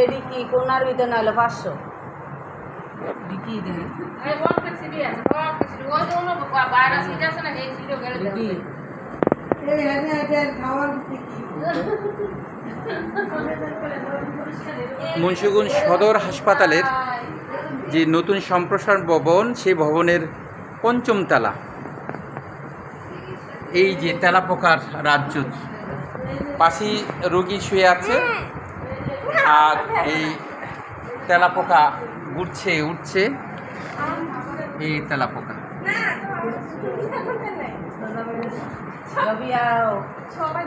এডি কি কোনার ভিতরে না হলো 500 ডিকি দে এই বড় সিডি আছে বড় সিডি ওই যে ওনো বাইরে সিডি আছে না এই সিডিও গেলে ডিকি এই এনে এর খাওয়ার কি মুন্সিগঞ্জ সদর হাসপাতালের যে নতুন সম্প্রসারণ ভবন, সেই ভবনের ৫ম তলা। এই যে তেলাপোকার রাজ্য, পাশে রোগী শুয়ে আছে আর এই তেলাপোকা ঘুরছে উঠছে। এই তেলাপোকা সবই আর সবাই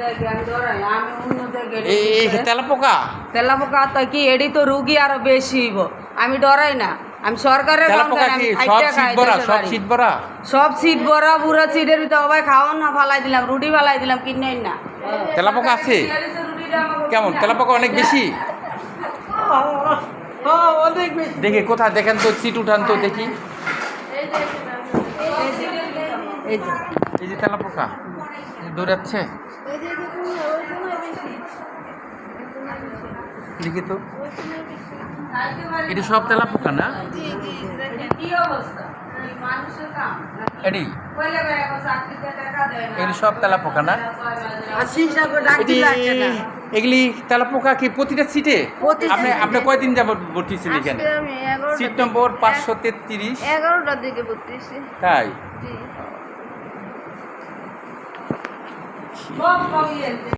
দেখবে আমি ধরাই আমি অন্য জায়গায় এই তেলাপোকা তেলাপোকা তো কি এডি তো রুগী আরো বেশি হইব আমি ডরাই না আমি সরকারের তেলাপোকা কি সব সিট ভরা? সব সিট ভরা, সব সিট ভরা পুরো সিটের ভিতরে সবাই খাওয়ান না ফালাই দিলাম, রুটি ফালাই দিলাম কিনেই না। তেলাপোকা আছে কেমন? তেলাপোকা অনেক বেশি। অনেক বেশি। দেখি কোথায় দেখেন তো, সিট উঠান তো দেখি। এই যে এই যে তেলাপোকা দৌড়াচ্ছে, দেখি তো। এটা সব তেলাপোকা না? কি অবস্থা মানুষের কাম এটি কইলে ভাই এখন চাকরিতে টাকা দেয় না এগুলি সব তেলাপোকা না? এগুলি তেলাপোকা কি প্রতিটা সিটে? আপনি কয়দিন যাবত ভর্তি ছিলেন এখানে? সিট নম্বর 533। 11টার দিকে ভর্তি হইছি। তাই? জি। সব কমিয়ে